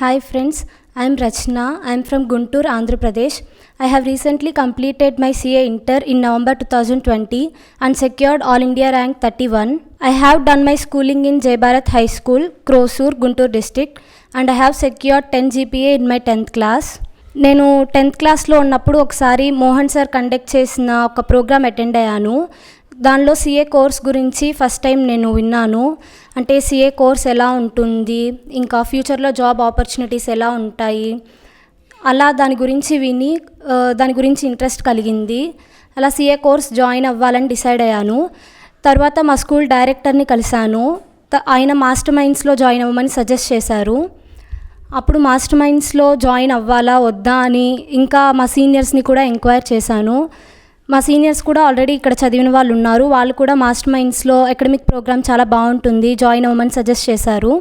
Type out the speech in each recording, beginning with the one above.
Hi friends, I am Rachna. I am from Guntur, Andhra Pradesh. I have recently completed my CA Inter in November 2020 and secured All India rank 31. I have done my schooling in Jai Bharat High School, Krosur, Guntur district, and I have secured 10 GPA in my 10th class. నేను 10th క్లాస్లో ఉన్నప్పుడు ఒకసారి Mohan sir conduct చేసిన ఒక programme attend అయ్యాను. దానిలో CA course గురించి first time నేను విన్నాను. అంటే సిఏ కోర్స్ ఎలా ఉంటుంది, ఇంకా ఫ్యూచర్లో జాబ్ ఆపర్చునిటీస్ ఎలా ఉంటాయి, అలా దాని గురించి విని దాని గురించి ఇంట్రెస్ట్ కలిగింది. అలా సిఏ కోర్స్ జాయిన్ అవ్వాలని డిసైడ్ అయ్యాను. తర్వాత మా స్కూల్ డైరెక్టర్ని కలిశాను. ఆయన మాస్టర్ మైండ్స్లో జాయిన్ అవ్వమని సజెస్ట్ చేశారు. అప్పుడు మాస్టర్ మైండ్స్లో జాయిన్ అవ్వాలా వద్దా అని ఇంకా మా సీనియర్స్ని కూడా ఎంక్వైర్ చేశాను. మా సీనియర్స్ కూడా ఆల్రెడీ ఇక్కడ చదివిన వాళ్ళు ఉన్నారు. వాళ్ళు కూడా మాస్టర్ మైండ్స్లో అకాడమిక్ ప్రోగ్రామ్ చాలా బాగుంటుంది, జాయిన్ అవ్వమని సజెస్ట్ చేశారు.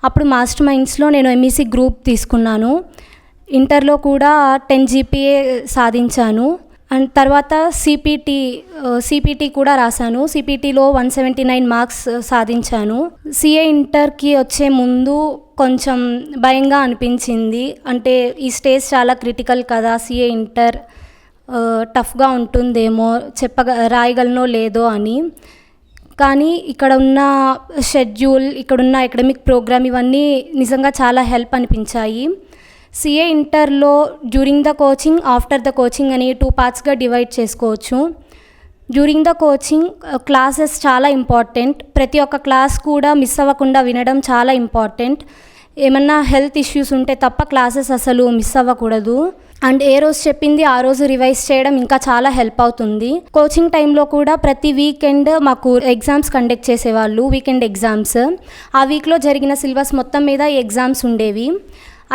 అప్పుడు మాస్టర్ మైండ్స్లో నేను ఎంఈసీ గ్రూప్ తీసుకున్నాను. ఇంటర్లో కూడా 10 GPA సాధించాను. అండ్ తర్వాత సిపిటి కూడా రాశాను. సిపిటిలో 179 మార్క్స్ సాధించాను. సిఏ ఇంటర్కి వచ్చే ముందు కొంచెం భయంగా అనిపించింది. అంటే ఈ స్టేజ్ చాలా క్రిటికల్ కదా, సిఏ ఇంటర్ టఫ్గా ఉంటుందేమో, రాయగలనో లేదో అని. కానీ ఇక్కడ ఉన్న షెడ్యూల్, ఇక్కడున్న అకాడమిక్ ప్రోగ్రామ్ ఇవన్నీ నిజంగా చాలా హెల్ప్ అనిపించాయి. సిఏ ఇంటర్లో during the coaching, after the coaching అని 2 పార్ట్స్గా డివైడ్ చేసుకోవచ్చు. డ్యూరింగ్ ద కోచింగ్ క్లాసెస్ చాలా ఇంపార్టెంట్. ప్రతి ఒక్క క్లాస్ కూడా మిస్ అవ్వకుండా వినడం చాలా ఇంపార్టెంట్. ఏమన్నా హెల్త్ ఇష్యూస్ ఉంటే తప్ప క్లాసెస్ అసలు మిస్ అవ్వకూడదు. అండ్ ఏ రోజు చెప్పింది ఆ రోజు రివైజ్ చేయడం ఇంకా చాలా హెల్ప్ అవుతుంది. కోచింగ్ టైంలో కూడా ప్రతి వీకెండ్ మాకు ఎగ్జామ్స్ కండక్ట్ చేసేవాళ్ళు, వీకెండ్ ఎగ్జామ్స్. ఆ వీక్లో జరిగిన సిలబస్ మొత్తం మీద ఈ ఎగ్జామ్స్ ఉండేవి.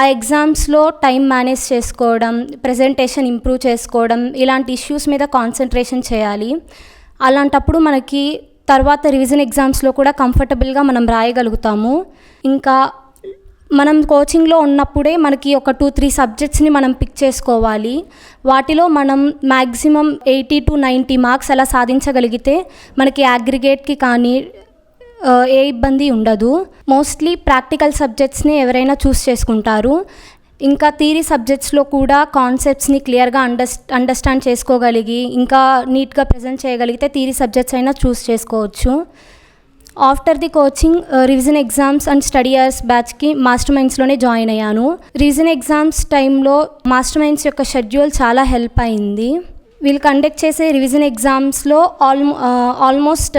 ఆ ఎగ్జామ్స్లో టైం మేనేజ్ చేసుకోవడం, ప్రెజెంటేషన్ ఇంప్రూవ్ చేసుకోవడం, ఇలాంటి ఇష్యూస్ మీద కాన్సన్ట్రేషన్ చేయాలి. అలాంటప్పుడు మనకి తర్వాత రివిజన్ ఎగ్జామ్స్లో కూడా కంఫర్టబుల్గా మనం రాయగలుగుతాము. ఇంకా మనం కోచింగ్లో ఉన్నప్పుడే మనకి ఒక 2-3 సబ్జెక్ట్స్ని మనం పిక్ చేసుకోవాలి. వాటిలో మనం మ్యాక్సిమం 80 to 90 మార్క్స్ అలా సాధించగలిగితే మనకి అగ్రిగేట్కి కానీ ఏ ఇబ్బంది ఉండదు. మోస్ట్లీ ప్రాక్టికల్ సబ్జెక్ట్స్ని ఎవరైనా చూస్ చేసుకుంటారు. ఇంకా థియరీ సబ్జెక్ట్స్లో కూడా కాన్సెప్ట్స్ని క్లియర్గా అండర్స్టాండ్ చేసుకోగలిగి ఇంకా నీట్గా ప్రజెంట్ చేయగలిగితే థియరీ సబ్జెక్ట్స్ అయినా చూస్ చేసుకోవచ్చు. After the coaching revision exams and study hours బ్యాచ్కి మాస్టర్ మైండ్స్లోనే జాయిన్ అయ్యాను. రివిజన్ ఎగ్జామ్స్ టైంలో మాస్టర్ మైండ్స్ యొక్క షెడ్యూల్ చాలా హెల్ప్ అయింది. వీళ్ళు కండక్ట్ చేసే రివిజన్ ఎగ్జామ్స్లో ఆల్మోస్ట్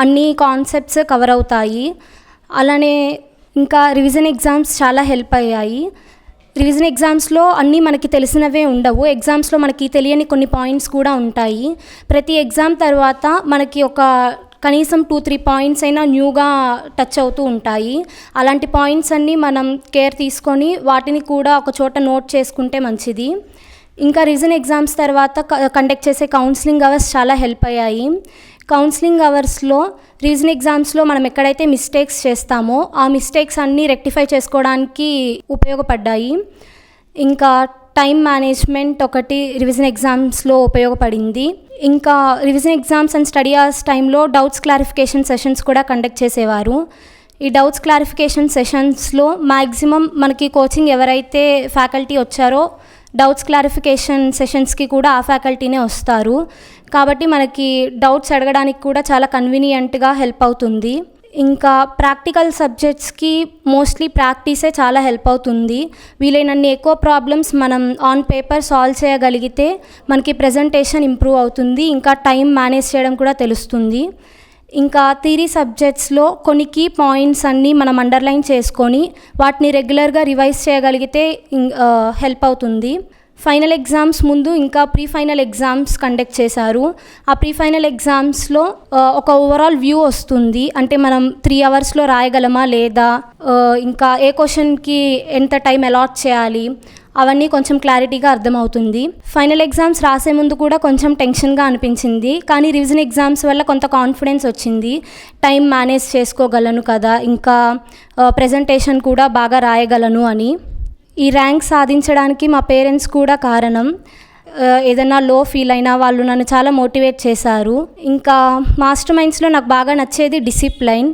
అన్ని కాన్సెప్ట్స్ కవర్ అవుతాయి. అలానే ఇంకా రివిజన్ ఎగ్జామ్స్ చాలా హెల్ప్ అయ్యాయి. రివిజన్ ఎగ్జామ్స్లో అన్నీ మనకి తెలిసినవే ఉండవు. ఎగ్జామ్స్లో మనకి తెలియని కొన్ని పాయింట్స్ కూడా ఉంటాయి. ప్రతి ఎగ్జామ్ తర్వాత మనకి ఒక కనీసం 2-3 పాయింట్స్ అయినా న్యూగా టచ్ అవుతూ ఉంటాయి. అలాంటి పాయింట్స్ అన్నీ మనం కేర్ తీసుకొని వాటిని కూడా ఒక చోట నోట్ చేసుకుంటే మంచిది. ఇంకా రివిజన్ ఎగ్జామ్స్ తర్వాత కండక్ట్ చేసే కౌన్సిలింగ్ అవర్స్ చాలా హెల్ప్ అయ్యాయి. కౌన్సిలింగ్ అవర్స్లో రివిజన్ ఎగ్జామ్స్లో మనం ఎక్కడైతే మిస్టేక్స్ చేస్తామో ఆ మిస్టేక్స్ అన్నీ రెక్టిఫై చేసుకోవడానికి ఉపయోగపడ్డాయి. ఇంకా టైం మేనేజ్మెంట్ ఒకటి రివిజన్ ఎగ్జామ్స్లో ఉపయోగపడింది. ఇంకా revision exams and study hours టైంలో డౌట్స్ క్లారిఫికేషన్ సెషన్స్ కూడా కండక్ట్ చేసేవారు. ఈ డౌట్స్ క్లారిఫికేషన్ సెషన్స్లో మ్యాక్సిమం మనకి కోచింగ్ ఎవరైతే ఫ్యాకల్టీ వచ్చారో డౌట్స్ క్లారిఫికేషన్ సెషన్స్కి కూడా ఆ ఫ్యాకల్టీనే వస్తారు. కాబట్టి మనకి డౌట్స్ అడగడానికి కూడా చాలా కన్వీనియంట్గా హెల్ప్ అవుతుంది. ఇంకా ప్రాక్టికల్ సబ్జెక్ట్స్కి మోస్ట్లీ ప్రాక్టీసే చాలా హెల్ప్ అవుతుంది. వీలైనన్ని ఎక్కువ ప్రాబ్లమ్స్ మనం ఆన్ పేపర్ సాల్వ్ చేయగలిగితే మనకి ప్రెజెంటేషన్ ఇంప్రూవ్ అవుతుంది. ఇంకా టైం మేనేజ్ చేయడం కూడా తెలుస్తుంది. ఇంకా థియరీ సబ్జెక్ట్స్లో కొన్ని కీ పాయింట్స్ అన్నీ మనం అండర్లైన్ చేసుకొని వాటిని రెగ్యులర్గా రివైజ్ చేయగలిగితే హెల్ప్ అవుతుంది. ఫైనల్ ఎగ్జామ్స్ ముందు ఇంకా ప్రీ ఫైనల్ ఎగ్జామ్స్ కండక్ట్ చేశారు. ఆ ప్రీ ఫైనల్ ఎగ్జామ్స్లో ఒక ఓవరాల్ వ్యూ వస్తుంది. అంటే మనం 3 అవర్స్లో రాయగలమా లేదా, ఇంకా ఏ క్వశ్చన్కి ఎంత టైం అలాట్ చేయాలి, అవన్నీ కొంచెం క్లారిటీగా అర్థమవుతుంది. ఫైనల్ ఎగ్జామ్స్ రాసే ముందు కూడా కొంచెం టెన్షన్గా అనిపించింది. కానీ రివిజన్ ఎగ్జామ్స్ వల్ల కొంత కాన్ఫిడెన్స్ వచ్చింది. టైం మేనేజ్ చేసుకోగలను కదా, ఇంకా ప్రెజెంటేషన్ కూడా బాగా రాయగలను అని. ఈ ర్యాంక్ సాధించడానికి మా పేరెంట్స్ కూడా కారణం. ఏదైనా లో ఫీల్ అయినా వాళ్ళు నన్ను చాలా మోటివేట్ చేశారు. ఇంకా మాస్టర్ మైండ్స్లో నాకు బాగా నచ్చేది డిసిప్లైన్.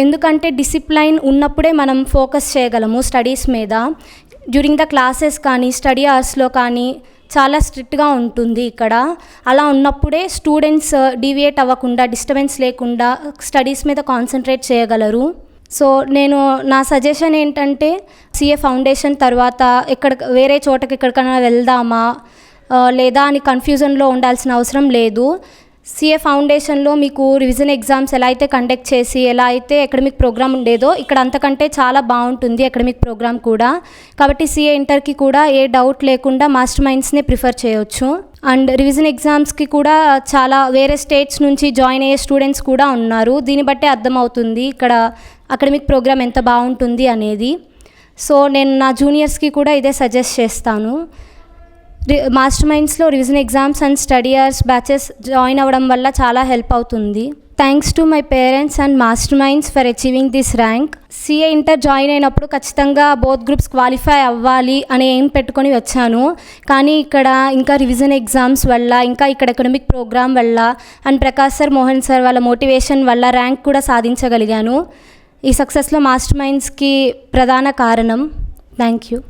ఎందుకంటే డిసిప్లైన్ ఉన్నప్పుడే మనం ఫోకస్ చేయగలము స్టడీస్ మీద. డ్యూరింగ్ ద క్లాసెస్ కానీ స్టడీ అవర్స్లో కానీ చాలా స్ట్రిక్ట్గా ఉంటుంది ఇక్కడ. అలా ఉన్నప్పుడే స్టూడెంట్స్ డీవియేట్ అవ్వకుండా, డిస్టర్బెన్స్ లేకుండా స్టడీస్ మీద కాన్సన్ట్రేట్ చేయగలరు. సో నేను నా సజెషన్ ఏంటంటే సిఏ ఫౌండేషన్ తర్వాత వేరే చోటకి ఎక్కడికైనా వెళ్దామా లేదా అని కన్ఫ్యూజన్లో ఉండాల్సిన అవసరం లేదు. సిఏ ఫౌండేషన్లో మీకు రివిజన్ ఎగ్జామ్స్ ఎలా అయితే కండక్ట్ చేసి ఎలా అయితే అకాడమిక్ ప్రోగ్రామ్ ఉండేదో ఇక్కడ అంతకంటే చాలా బాగుంటుంది అకాడమిక్ ప్రోగ్రామ్ కూడా. కాబట్టి సిఏ ఇంటర్కి కూడా ఏ డౌట్ లేకుండా మాస్టర్ మైండ్స్నే ప్రిఫర్ చేయొచ్చు. అండ్ రివిజన్ ఎగ్జామ్స్కి కూడా చాలా వేరే స్టేట్స్ నుంచి జాయిన్ అయ్యే స్టూడెంట్స్ కూడా ఉన్నారు. దీన్ని బట్టే అర్థమవుతుంది ఇక్కడ అకాడమిక్ ప్రోగ్రామ్ ఎంత బాగుంటుంది అనేది. సో నేను నా జూనియర్స్కి కూడా ఇదే సజెస్ట్ చేస్తాను. మాస్టర్ మైండ్స్లో revision exams and study hours batches join అవ్వడం వల్ల చాలా హెల్ప్ అవుతుంది. Thanks to my parents and Master Minds for achieving this rank. CA inter join అయినప్పుడు ఖచ్చితంగా బోత్ గ్రూప్స్ క్వాలిఫై అవ్వాలి అని ఏం పెట్టుకొని వచ్చాను. కానీ ఇక్కడ ఇంకా రివిజన్ ఎగ్జామ్స్ వల్ల, ఇంకా ఇక్కడ అకాడమిక్ ప్రోగ్రామ్ వల్ల and Prakash sir, Mohan sir వాళ్ళ మోటివేషన్ వల్ల ర్యాంక్ కూడా సాధించగలిగాను. ఈ సక్సెస్లో మాస్టర్ మైండ్స్కి ప్రధాన కారణం. Thank you.